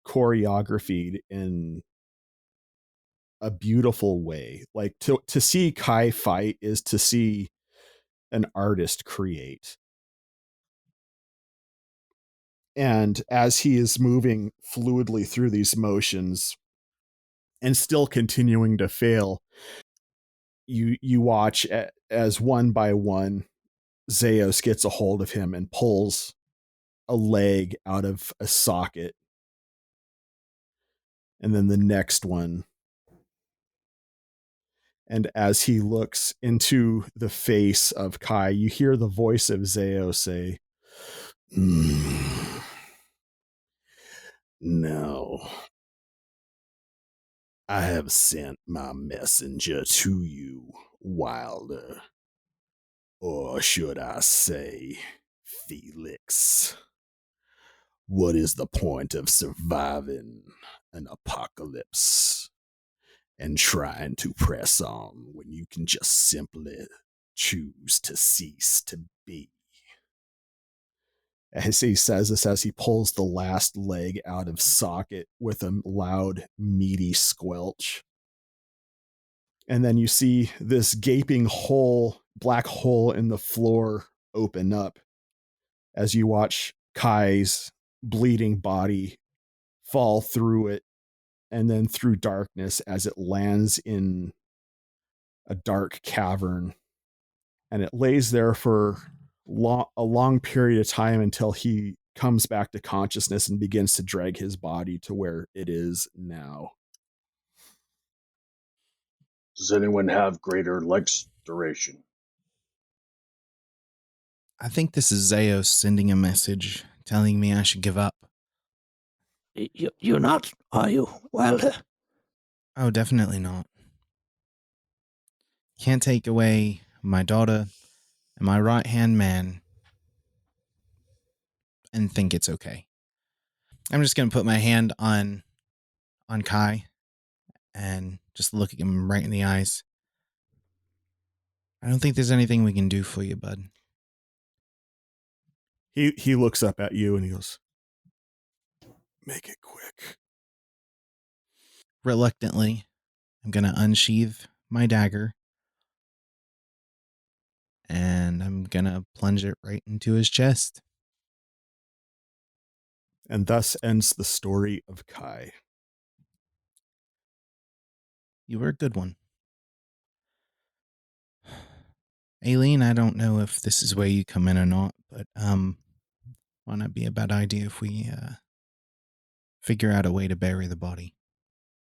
A: choreographed in a beautiful way. Like to see Kai fight is to see an artist create. And as he is moving fluidly through these motions and still continuing to fail, you watch as one by one Zeos gets a hold of him and pulls a leg out of a socket. And then the next one. And as he looks into the face of Kai, you hear the voice of Zeos say, "No. I have sent my messenger to you, Wilder. Or should I say, Felix? What is the point of surviving an apocalypse and trying to press on when you can just simply choose to cease to be?" As he says this, as he pulls the last leg out of socket with a loud, meaty squelch. And then you see this gaping hole, black hole in the floor open up as you watch Kai's bleeding body fall through it and then through darkness as it lands in a dark cavern. And it lays there for a long period of time until he comes back to consciousness and begins to drag his body to where it is now.
E: Does anyone have greater legs duration?
C: I think this is Zeos sending a message telling me I should give up.
H: You're not, are you, Wilder?
C: Oh, definitely not. Can't take away my daughter and my right-hand man. and think it's okay. I'm just going to put my hand on Kai and just look at him right in the eyes. I don't think there's anything we can do for you, bud.
A: He looks up at you and he goes, "Make it quick."
C: Reluctantly, I'm going to unsheath my dagger and I'm going to plunge it right into his chest.
A: And thus ends the story of Kai.
C: You were a good one. Aileen, I don't know if this is where you come in or not, but might not be a bad idea if we figure out a way to bury the body.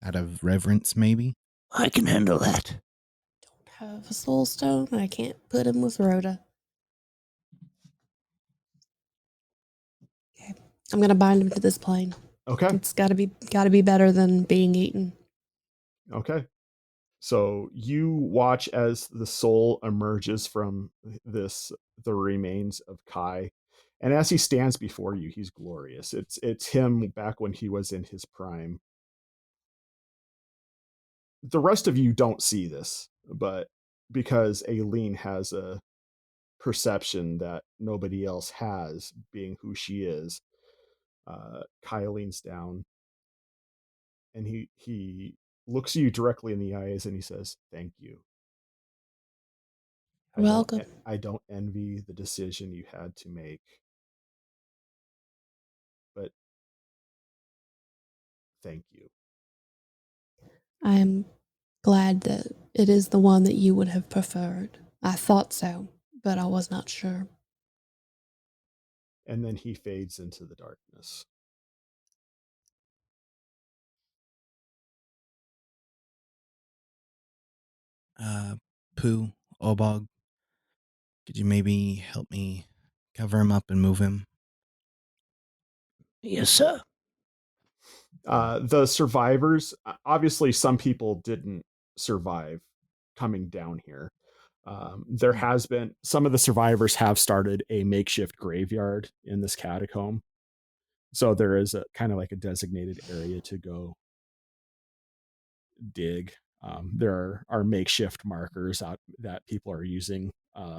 C: Out of reverence, maybe?
H: I can handle that.
D: Don't have a soul stone. I can't put him with Rhoda. Okay. I'm gonna bind him to this plane.
A: Okay.
D: It's gotta be better than being eaten.
A: Okay. So you watch as the soul emerges from the remains of Kai. And as he stands before you, he's glorious. It's him back when he was in his prime. The rest of you don't see this, but because Aileen has a perception that nobody else has, being who she is, Kai leans down and he looks you directly in the eyes and he says, "Thank you.
D: Welcome.
A: I don't envy the decision you had to make, but thank you."
D: I am glad that it is the one that you would have preferred. I thought so, but I was not sure.
A: And then he fades into the darkness.
C: Pooh, Obog, could you maybe help me cover him up and move him?
H: Yes, sir.
A: The survivors, obviously some people didn't survive coming down here. There has been, some of the survivors have started a makeshift graveyard in this catacomb. So there is a kind of like a designated area to go dig. There are makeshift markers out that people are using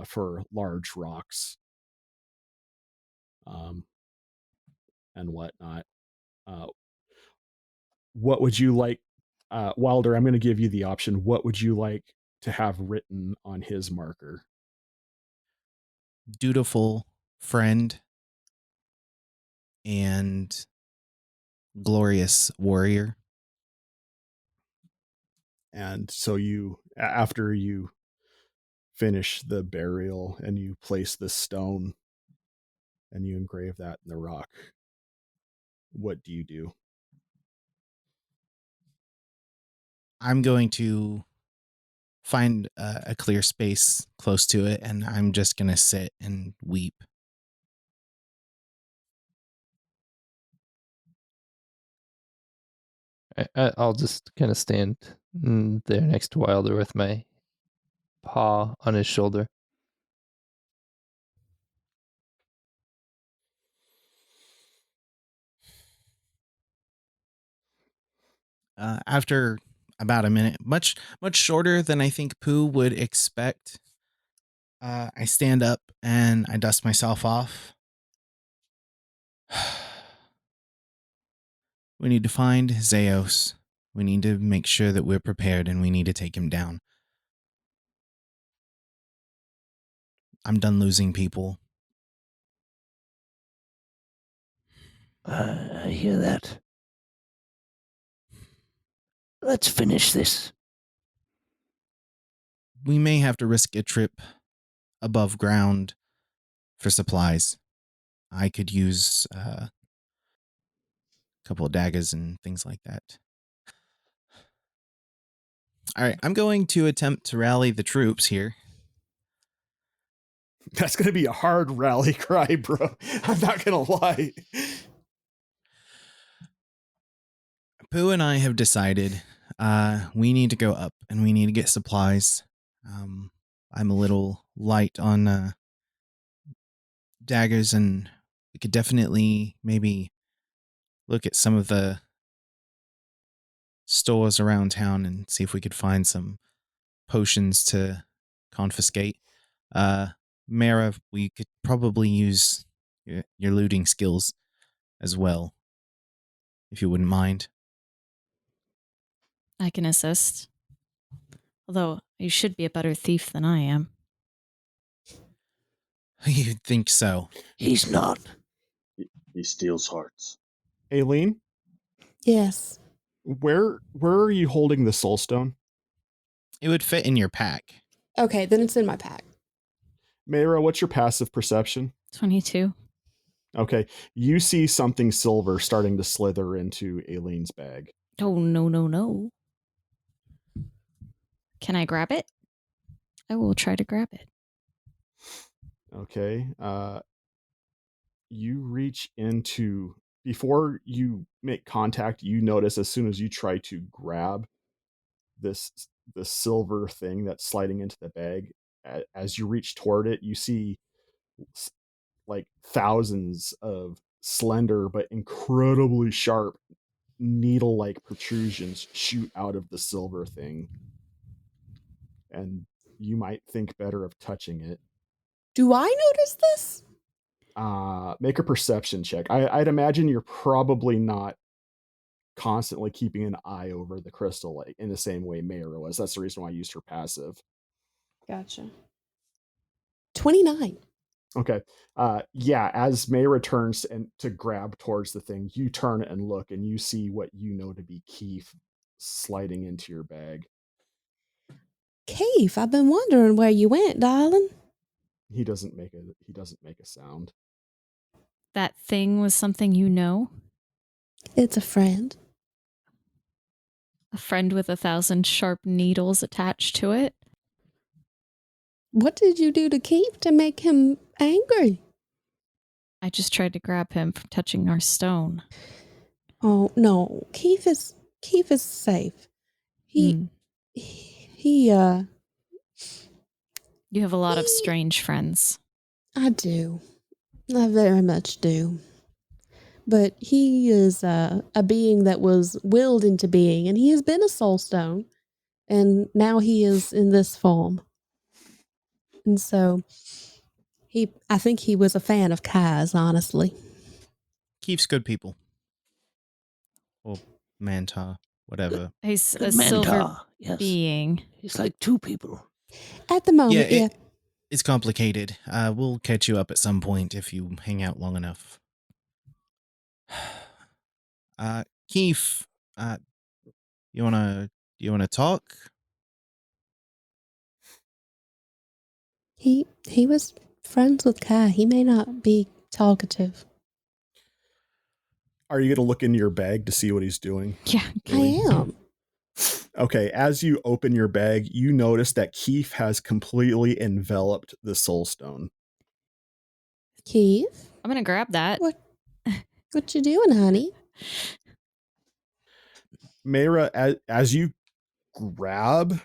A: for large rocks and whatnot. What would you like, Wilder? I'm going to give you the option. What would you like to have written on his marker?
C: Dutiful friend and glorious warrior.
A: And so you, after you finish the burial and you place the stone and you engrave that in the rock, what do you do?
C: I'm going to find a clear space close to it, and I'm just going to sit and weep.
G: I'll just kind of stand there next to Wilder with my paw on his shoulder.
C: After about a minute, much shorter than I think Pooh would expect, I stand up and I dust myself off. We need to find Zeos. We need to make sure that we're prepared, and we need to take him down. I'm done losing people.
H: I hear that. Let's finish this.
C: We may have to risk a trip above ground for supplies. I could use a couple of daggers and things like that. All right, I'm going to attempt to rally the troops here.
A: That's going to be a hard rally cry, bro. I'm not going to lie.
C: Pooh and I have decided we need to go up and we need to get supplies. I'm a little light on daggers and we could definitely maybe look at some of the stores around town and see if we could find some potions to confiscate. Mara, we could probably use your looting skills as well, if you wouldn't mind.
F: I can assist. Although, you should be a better thief than I am.
C: You'd think so.
H: He's not.
E: He steals hearts.
A: Aileen,
D: Yes.
A: where are you holding the soulstone?
C: It would fit in your pack.
D: Okay, then it's in my pack.
A: Mayra, what's your passive perception?
F: 22.
A: Okay, you see something silver starting to slither into Aileen's bag.
F: Oh, no. Can I grab it? I will try to grab it.
A: Okay, you reach into, before you make contact, you notice as soon as you try to grab the silver thing that's sliding into the bag, as you reach toward it, you see like thousands of slender but incredibly sharp needle-like protrusions shoot out of the silver thing, and you might think better of touching it.
D: Do I notice this?
A: Make a perception check. I'd imagine you're probably not constantly keeping an eye over the crystal like in the same way Mayra was. That's the reason why I used her passive.
D: Gotcha. 29.
A: Okay. Yeah, as Mayra turns and to grab towards the thing, you turn and look and you see what you know to be Keith sliding into your bag.
D: Keith, I've been wondering where you went, darling.
A: He doesn't make a sound.
F: That thing was something you know?
D: It's a friend.
F: A friend with 1,000 sharp needles attached to it?
D: What did you do to Keith to make him angry?
F: I just tried to grab him from touching our stone.
D: Oh no, Keith is safe.
F: You have a lot of strange friends.
D: I do. I very much do. But he is a being that was willed into being, and he has been a soulstone, and now he is in this form. And so I think he was a fan of Kai's, honestly.
C: Keith's good people. Or Manta, whatever.
F: He's
H: Good
F: a silver
H: mentor, yes.
F: being.
H: He's like two people.
D: At the moment, yeah.
C: It's complicated. We'll catch you up at some point if you hang out long enough. Keith, you wanna talk?
D: He was friends with Kai. He may not be talkative.
A: Are you going to look into your bag to see what he's doing?
F: Yeah,
D: I am.
A: Okay, as you open your bag, you notice that Keith has completely enveloped the soulstone.
D: Keith?
F: I'm going to grab that.
D: What you doing, honey?
A: Mayra, as you grab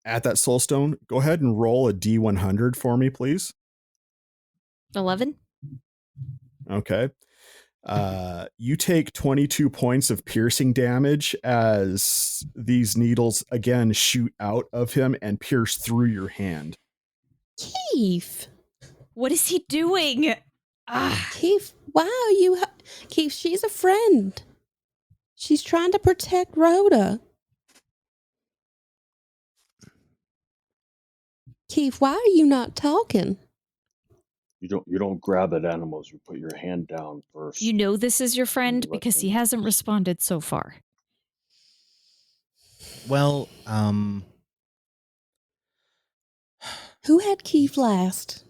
A: at that soulstone, go ahead and roll a D100 for me, please.
F: 11?
A: Okay. You take 22 points of piercing damage as these needles again shoot out of him and pierce through your hand.
D: Keith.
F: What is he doing?
D: Keith, wow, Keith, she's a friend. She's trying to protect Rhoda. Keith, why are you not talking?
E: You don't grab at animals. You put your hand down first.
F: You know this is your friend
E: Let
F: because he
E: them-
F: hasn't responded so far.
C: Well,
D: Who had Keith last?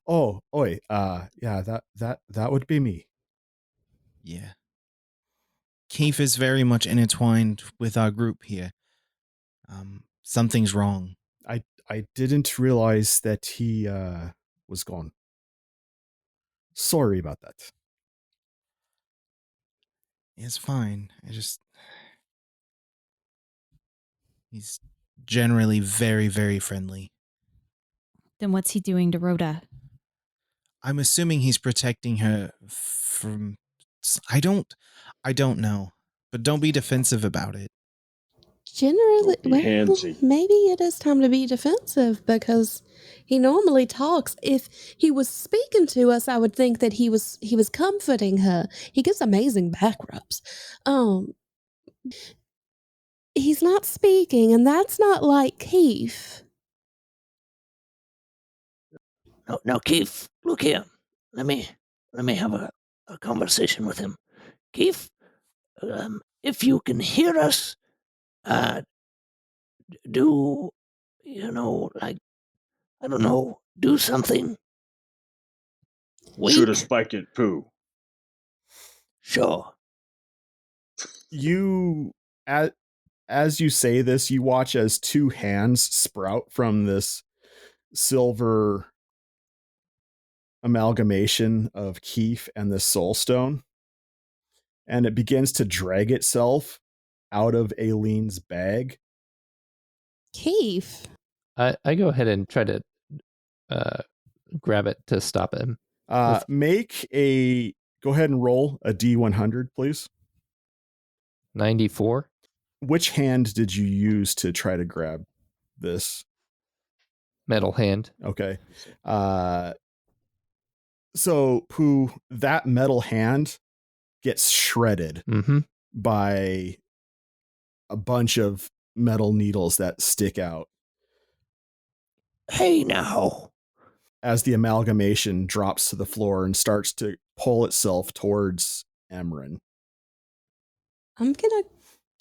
A: Oh, oi, yeah, that would be me.
C: yeah. Keith is very much intertwined with our group here. Something's wrong.
A: I didn't realize that he was gone. Sorry about that.
C: It's fine. He's generally very, very friendly.
F: Then what's he doing to Rhoda?
C: I'm assuming he's protecting her from. I don't know, but don't be defensive about it.
D: Generally,
E: Don't be
D: well,
E: handsy.
D: maybe it is time to be defensive because he normally talks. If he was speaking to us, I would think that he was comforting her. He gives amazing back rubs. He's not speaking, and that's not like Keith.
H: No, Keith, look here. Let me have a conversation with him. Keith, if you can hear us, do, like, I don't know, do something.
E: Shoot a
H: Wink?
E: spike at poo.
H: Sure.
A: You, as you say this, you watch as two hands sprout from this silver amalgamation of Keef and the soul stone, and it begins to drag itself out of Aileen's bag.
D: Keith.
G: I go ahead and try to grab it to stop him.
A: Go ahead and roll a D100, please.
G: 94.
A: Which hand did you use to try to grab this?
G: Metal hand.
A: Okay. So, Pooh, that metal hand gets shredded by a bunch of metal needles that stick out.
H: Hey, now.
A: As the amalgamation drops to the floor and starts to pull itself towards Emran.
D: I'm gonna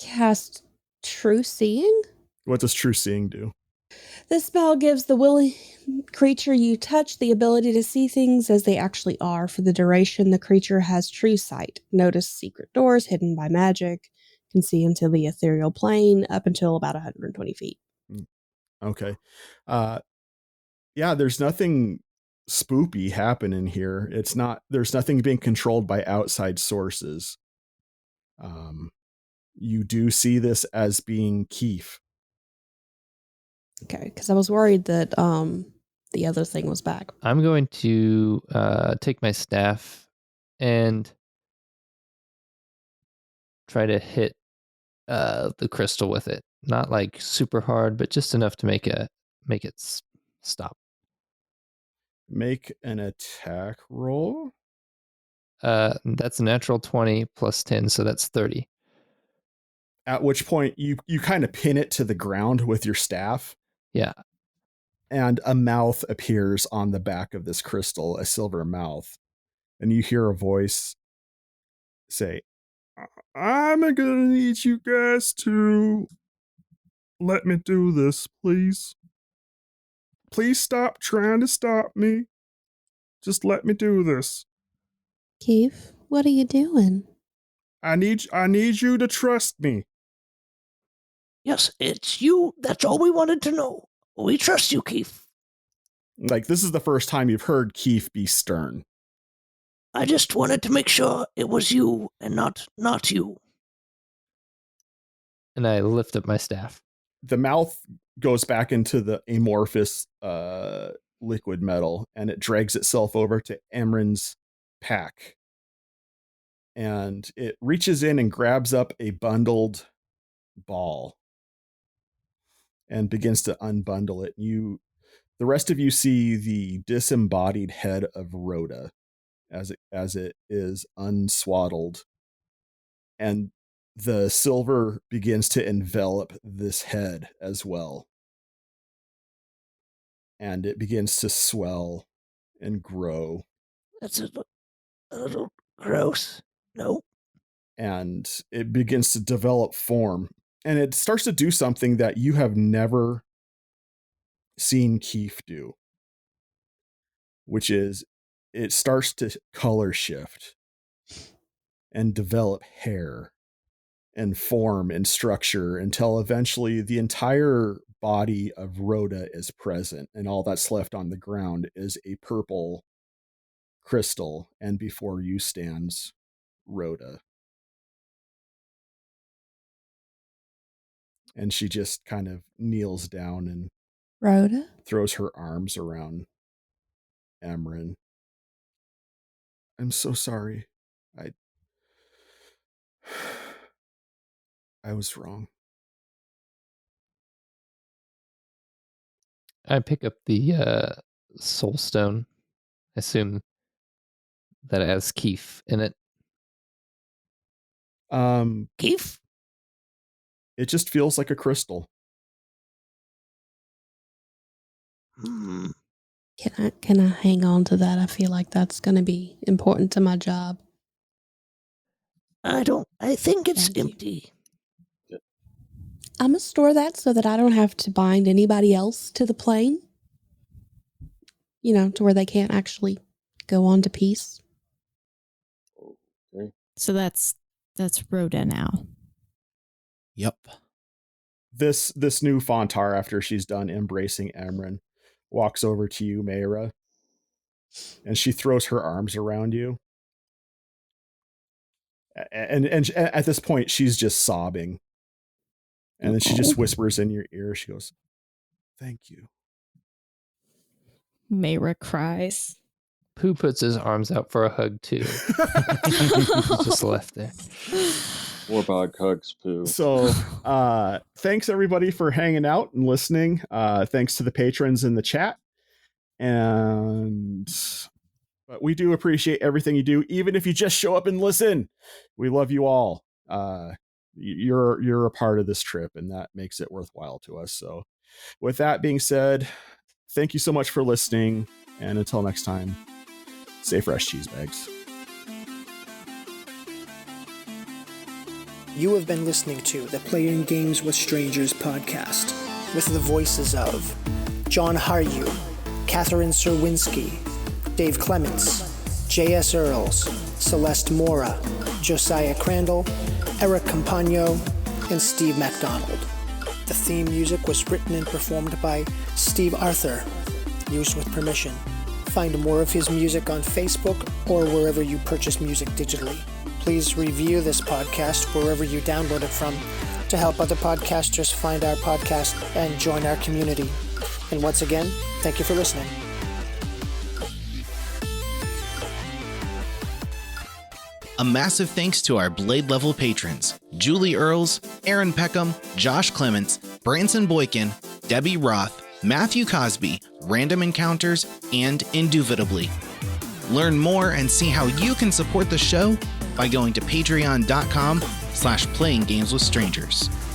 D: cast True Seeing.
A: What does True Seeing do?
D: This spell gives the willing creature you touch the ability to see things as they actually are. For the duration, the creature has true sight. Notice secret doors hidden by magic. Can see into the ethereal plane up until about 120 feet.
A: Okay. Yeah, there's nothing spoopy happening here. There's nothing being controlled by outside sources. You do see this as being Keef.
D: Okay, because I was worried that the other thing was back.
G: I'm going to take my staff and try to hit the crystal with it. Not like super hard, but just enough to make it stop.
A: Make an attack roll.
G: That's a natural 20 plus 10, so that's 30.
A: At which point you kind of pin it to the ground with your staff.
G: Yeah.
A: And a mouth appears on the back of this crystal, a silver mouth. And you hear a voice say, I'm gonna need you guys to let me do this, please. Please stop trying to stop me. Just let me do this.
D: Keith, what are you doing?
A: I need you to trust me.
H: Yes, it's you. That's all we wanted to know. We trust you, Keith.
A: Like, this is the first time you've heard Keith be stern.
H: I just wanted to make sure it was you and not you.
G: And I lift up my staff.
A: The mouth goes back into the amorphous liquid metal, and it drags itself over to Emran's pack. And it reaches in and grabs up a bundled ball and begins to unbundle it. The rest of you see the disembodied head of Rhoda as it is unswaddled, and the silver begins to envelop this head as well, and it begins to swell and grow.
H: That's a little gross. No.
A: And it begins to develop form, and it starts to do something that you have never seen Keith do, which is it starts to color shift and develop hair and form and structure until eventually the entire body of Rhoda is present, and all that's left on the ground is a purple crystal, and before you stands Rhoda. And she just kind of kneels down and
D: Rhoda?
A: throws her arms around Emran. I'm so sorry. I was wrong.
G: I pick up the soul stone. I assume that it has Keith in it.
H: Keith?
A: It just feels like a crystal.
H: Hmm.
D: Can I hang on to that? I feel like that's going to be important to my job.
H: I think it's
F: Thank you.
H: empty.
D: I'm going to store that so that I don't have to bind anybody else to the plane. You know, to where they can't actually go on to peace.
E: Okay.
F: So that's Rhoda now.
C: Yep.
A: This new Fontar, after she's done embracing Emran, walks over to you, Mayra, and she throws her arms around you. And at this point, she's just sobbing. And then she just whispers in your ear. She goes, "Thank you."
F: Mayra cries.
G: Pooh puts his arms out for a hug too. He's just left there.
E: Warbog hugs Pooh.
A: So thanks everybody for hanging out and listening. Thanks to the patrons in the chat. But we do appreciate everything you do, even if you just show up and listen. We love you all. You're a part of this trip, and that makes it worthwhile to us. So with that being said, thank you so much for listening, and until next time, stay fresh, cheese bags.
I: You have been listening to the Playing Games with Strangers podcast with the voices of John Haryu, Catherine Serwinski, Dave Clements, J.S. Earls, Celeste Mora, Josiah Crandall, Eric Campagno, and Steve MacDonald. The theme music was written and performed by Steve Arthur, used with permission. Find more of his music on Facebook or wherever you purchase music digitally. Please review this podcast wherever you download it from to help other podcasters find our podcast and join our community. And once again, thank you for listening.
C: A massive thanks to our Blade Level patrons, Julie Earls, Aaron Peckham, Josh Clements, Branson Boykin, Debbie Roth, Matthew Cosby, Random Encounters, and Indubitably. Learn more and see how you can support the show by going to patreon.com/playinggameswithstrangers.